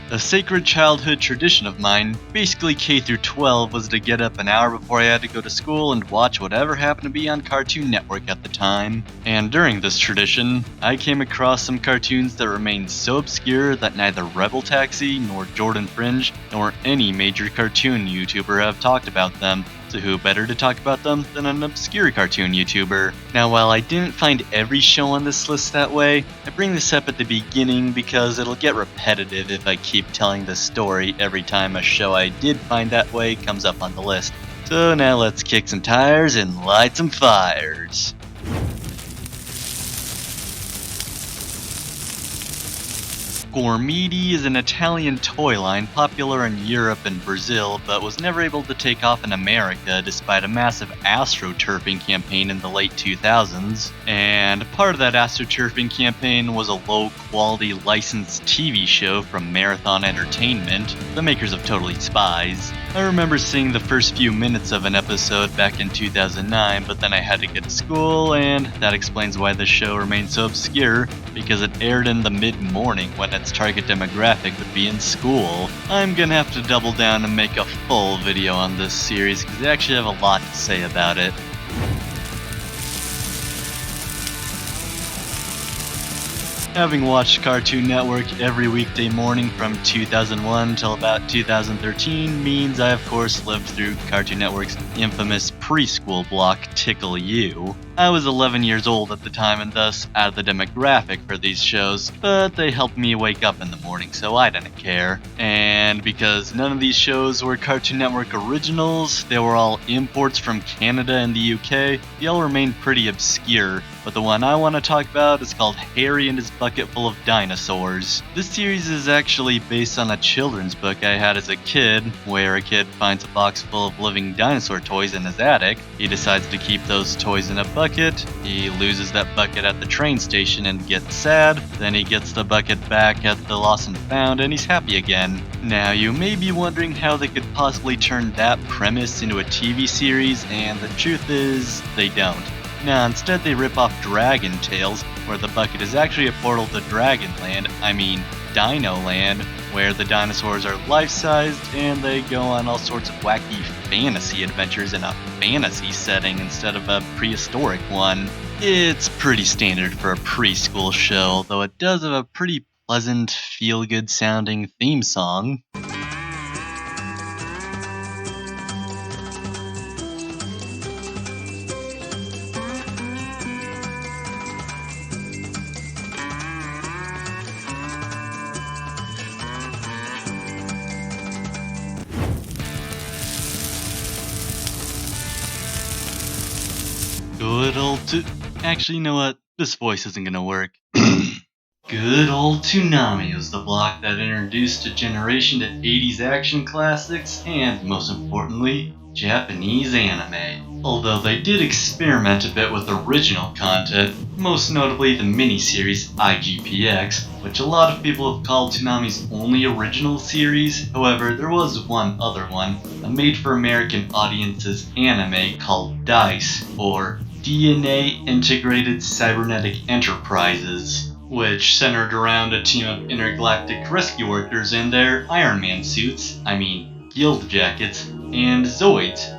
A sacred childhood tradition of mine, basically K through 12, was to get up an hour before I had to go to school and watch whatever happened to be on Cartoon Network at the time. And during this tradition, I came across some cartoons that remained so obscure that neither Rebel Taxi, nor Jordan Fringe, nor any major cartoon YouTuber have talked about them. So who better to talk about them than an obscure cartoon YouTuber? Now, while I didn't find every show on this list that way, I bring this up at the beginning because it'll get repetitive if I keep telling this story every time a show I did find that way comes up on the list. So now let's kick some tires and light some fires. Gormiti is an Italian toy line popular in Europe and Brazil, but was never able to take off in America despite a massive astroturfing campaign in the late 2000s. And part of that astroturfing campaign was a low-quality licensed TV show from Marathon Entertainment, the makers of Totally Spies. I remember seeing the first few minutes of an episode back in 2009, but then I had to get to school, and that explains why the show remained so obscure, because it aired in the mid-morning when its target demographic would be in school. I'm gonna have to double down and make a full video on this series, because I actually have a lot to say about it. Having watched Cartoon Network every weekday morning from 2001 till about 2013 means I of course lived through Cartoon Network's infamous preschool block Tickle You. I was 11 years old at the time and thus out of the demographic for these shows, but they helped me wake up in the morning so I didn't care. And because none of these shows were Cartoon Network originals, they were all imports from Canada and the UK, they all remained pretty obscure. But the one I want to talk about is called Harry and His Bucket Full of Dinosaurs. This series is actually based on a children's book I had as a kid, where a kid finds a box full of living dinosaur toys in his attic. He decides to keep those toys in a bucket, he loses that bucket at the train station and gets sad, then he gets the bucket back at the Lost and Found and he's happy again. Now you may be wondering how they could possibly turn that premise into a TV series, and the truth is, they don't. Now, instead they rip off Dragon Tales, where the bucket is actually a portal to Dragonland, I mean Dino Land, where the dinosaurs are life-sized and they go on all sorts of wacky fantasy adventures in a fantasy setting instead of a prehistoric one. It's pretty standard for a preschool show, though it does have a pretty pleasant, feel-good sounding theme song. Good old Actually, you know what? This voice isn't gonna work. Good old Toonami was the block that introduced a generation to 80s action classics and, most importantly, Japanese anime. Although they did experiment a bit with original content, most notably the miniseries IGPX, which a lot of people have called Toonami's only original series. However, there was one other one, a made-for-American audiences anime called DICE, or DNA Integrated Cybernetic Enterprises, which centered around a team of intergalactic rescue workers in their Iron Man suits, guild jackets, and Zoids,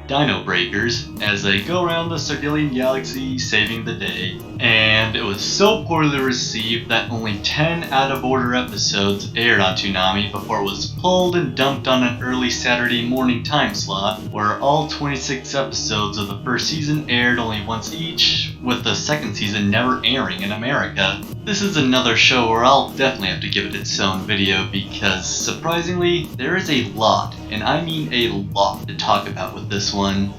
Dino Breakers, as they go around the Circadian Galaxy saving the day. And it was so poorly received that only 10 out-of-order episodes aired on Toonami before it was pulled and dumped on an early Saturday morning time slot, where all 26 episodes of the first season aired only once each, with the second season never airing in America. This is another show where I'll definitely have to give it its own video because, surprisingly, there is a lot, and I mean a lot, to talk about with this one.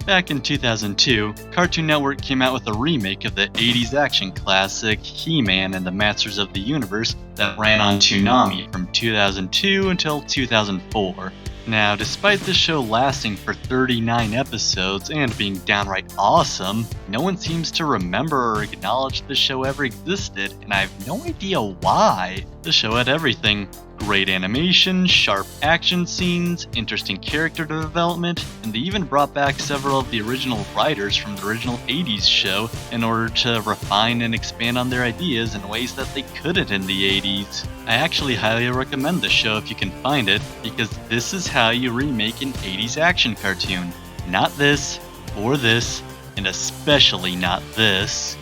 Back in 2002, Cartoon Network came out with a remake of the 80s action classic He-Man and the Masters of the Universe that ran on Toonami from 2002 until 2004. Now, despite the show lasting for 39 episodes and being downright awesome, no one seems to remember or acknowledge the show ever existed, and I have no idea why. The show had everything. Great animation, sharp action scenes, interesting character development, and they even brought back several of the original writers from the original 80s show in order to refine and expand on their ideas in ways that they couldn't in the 80s. I actually highly recommend this show if you can find it, because this is how you remake an 80s action cartoon. Not this, or this, and especially not this.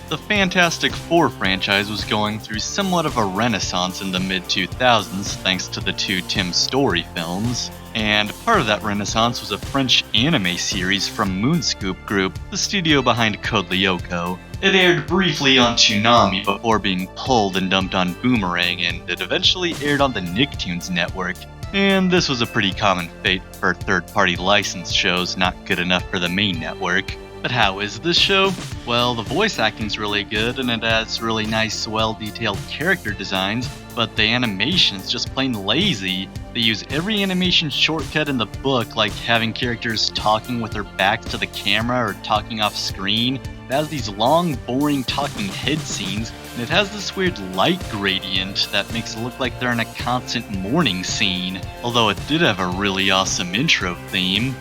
The Fantastic Four franchise was going through somewhat of a renaissance in the mid-2000s thanks to the two Tim Story films, and part of that renaissance was a French anime series from Moonscoop Group, the studio behind Code Lyoko. It aired briefly on Toonami before being pulled and dumped on Boomerang, and it eventually aired on the Nicktoons network. And this was a pretty common fate for third-party licensed shows not good enough for the main network. But how is this show? Well, the voice acting's really good and it has really nice, well-detailed character designs, but the animation's just plain lazy. They use every animation shortcut in the book, like having characters talking with their backs to the camera or talking off screen. It has these long, boring talking head scenes, and it has this weird light gradient that makes it look like they're in a constant morning scene. Although it did have a really awesome intro theme.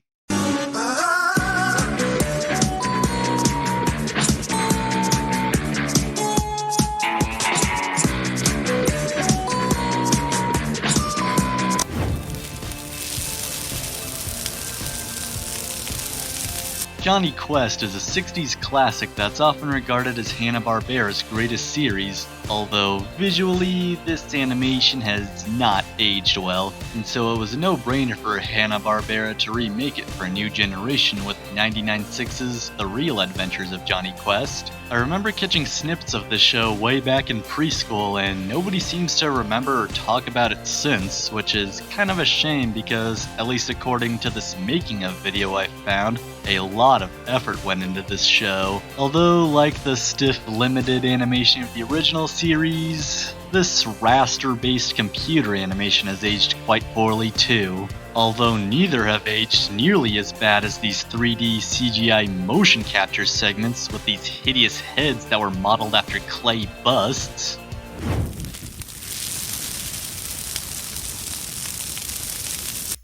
Jonny Quest is a 60s classic that's often regarded as Hanna-Barbera's greatest series, although visually this animation has not aged well, and so it was a no-brainer for Hanna-Barbera to remake it for a new generation with 99.6's The Real Adventures of Jonny Quest. I remember catching snippets of this show way back in preschool, and nobody seems to remember or talk about it since, which is kind of a shame because, at least according to this making of video I found, a lot of effort went into this show. Although, like the stiff limited animation of the original series, this raster-based computer animation has aged quite poorly too. Although neither have aged nearly as bad as these 3D CGI motion capture segments with these hideous heads that were modeled after clay busts.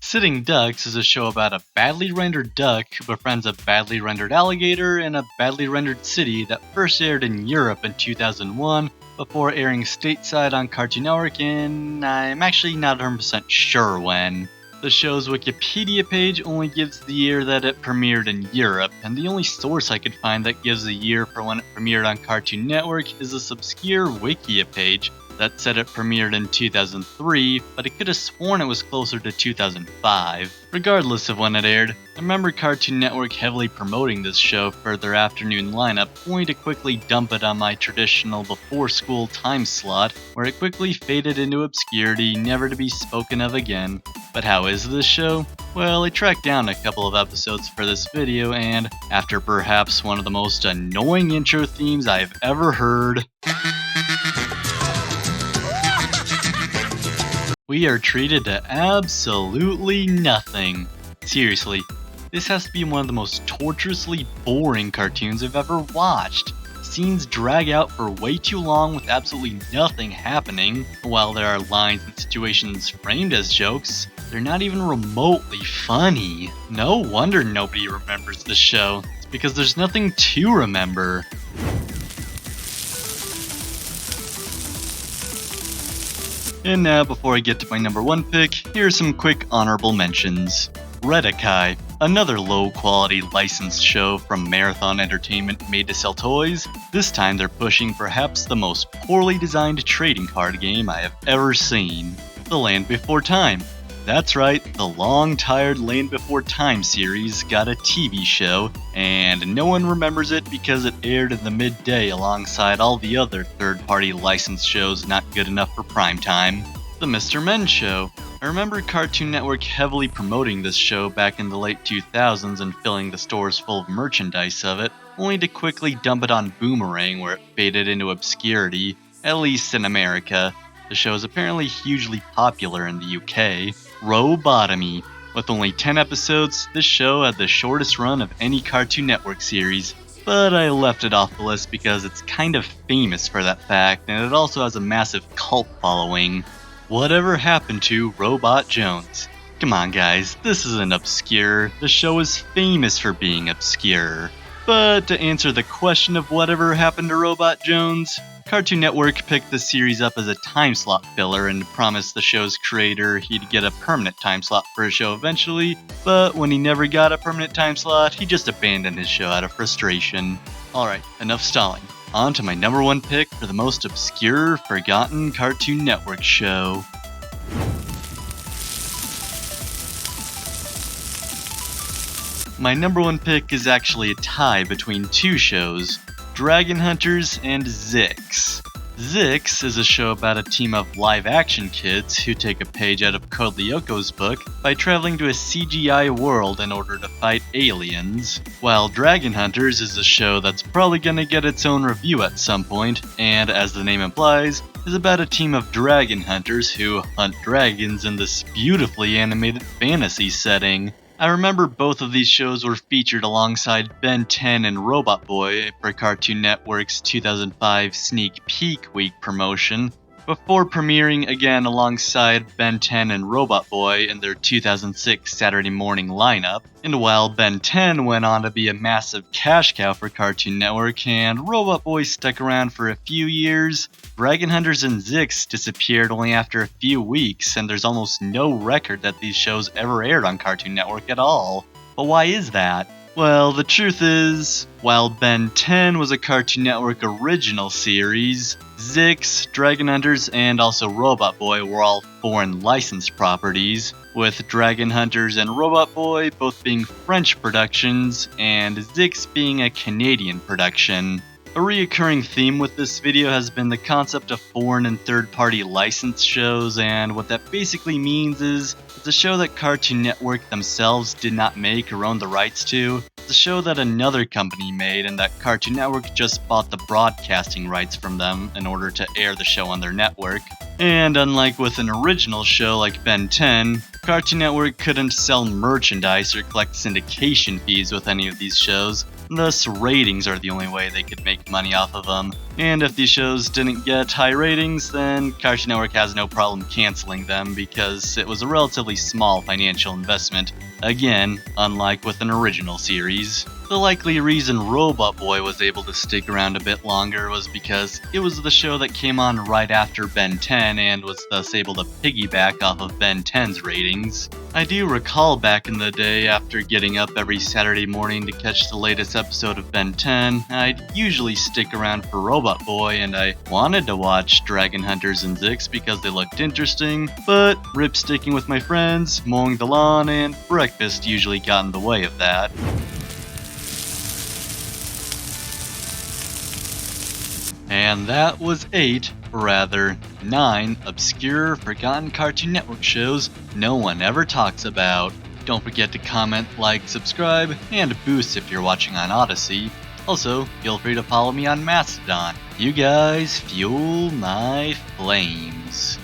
Sitting Ducks is a show about a badly rendered duck who befriends a badly rendered alligator in a badly rendered city that first aired in Europe in 2001 before airing stateside on Cartoon Network in, I'm actually not 100% sure when. The show's Wikipedia page only gives the year that it premiered in Europe, and the only source I could find that gives a year for when it premiered on Cartoon Network is this obscure Wikia page that said it premiered in 2003, but I could have sworn it was closer to 2005. Regardless of when it aired, I remember Cartoon Network heavily promoting this show for their afternoon lineup, only to quickly dump it on my traditional before-school time slot, where it quickly faded into obscurity, never to be spoken of again. But how is this show? Well, I tracked down a couple of episodes for this video, and after perhaps one of the most annoying intro themes I've ever heard, we are treated to absolutely nothing. Seriously, this has to be one of the most torturously boring cartoons I've ever watched. Scenes drag out for way too long with absolutely nothing happening. While there are lines and situations framed as jokes, they're not even remotely funny. No wonder nobody remembers the show. It's because there's nothing to remember. And now, before I get to my number one pick, here are some quick honorable mentions. Redakai, another low-quality licensed show from Marathon Entertainment made to sell toys. This time they're pushing perhaps the most poorly designed trading card game I have ever seen. The Land Before Time. That's right, the long-tired Land Before Time series got a TV show, and no one remembers it because it aired in the midday alongside all the other third-party licensed shows not good enough for primetime. The Mr. Men Show. I remember Cartoon Network heavily promoting this show back in the late 2000s and filling the stores full of merchandise of it, only to quickly dump it on Boomerang where it faded into obscurity, at least in America. The show is apparently hugely popular in the UK. Robotomy. With only 10 episodes, this show had the shortest run of any Cartoon Network series. but I left it off the list because it's kind of famous for that fact, and it also has a massive cult following. Whatever happened to Robot Jones? Come on guys, this isn't obscure. The show is famous for being obscure. But to answer the question of whatever happened to Robot Jones, Cartoon Network picked the series up as a time slot filler and promised the show's creator he'd get a permanent time slot for his show eventually, but when he never got a permanent time slot, he just abandoned his show out of frustration. Alright, enough stalling. On to my number one pick for the most obscure, forgotten Cartoon Network show. My number one pick is actually a tie between two shows, Dragon Hunters and Zix. Zix is a show about a team of live-action kids who take a page out of Code Lyoko's book by traveling to a CGI world in order to fight aliens, while Dragon Hunters is a show that's probably gonna get its own review at some point, and as the name implies, is about a team of dragon hunters who hunt dragons in this beautifully animated fantasy setting. I remember both of these shows were featured alongside Ben 10 and Robot Boy for Cartoon Network's 2005 Sneak Peek Week promotion, before premiering again alongside Ben 10 and Robot Boy in their 2006 Saturday morning lineup. And while Ben 10 went on to be a massive cash cow for Cartoon Network and Robot Boy stuck around for a few years, Dragon Hunters and Zix disappeared only after a few weeks, and there's almost no record that these shows ever aired on Cartoon Network at all. But why is that? Well, the truth is, while Ben 10 was a Cartoon Network original series, Zix, Dragon Hunters, and also Robot Boy were all foreign licensed properties, with Dragon Hunters and Robot Boy both being French productions, and Zix being a Canadian production. A reoccurring theme with this video has been the concept of foreign and third-party licensed shows, and what that basically means is it's a show that Cartoon Network themselves did not make or own the rights to. It's a show that another company made and that Cartoon Network just bought the broadcasting rights from them in order to air the show on their network. And unlike with an original show like Ben 10, Cartoon Network couldn't sell merchandise or collect syndication fees with any of these shows, thus ratings are the only way they could make money off of them. And if these shows didn't get high ratings, then Cartoon Network has no problem canceling them because it was a relatively small financial investment. Again, unlike with an original series. The likely reason Robot Boy was able to stick around a bit longer was because it was the show that came on right after Ben 10 and was thus able to piggyback off of Ben 10's ratings. I do recall back in the day, after getting up every Saturday morning to catch the latest episode of Ben 10, I'd usually stick around for Robot Boy, and I wanted to watch Dragon Hunters and Zix because they looked interesting, but rip sticking with my friends, mowing the lawn, and breakfast usually got in the way of that. And that was 9 obscure, forgotten Cartoon Network shows no one ever talks about. Don't forget to comment, like, subscribe, and boost if you're watching on Odyssey. Also, feel free to follow me on Mastodon. You guys fuel my flames.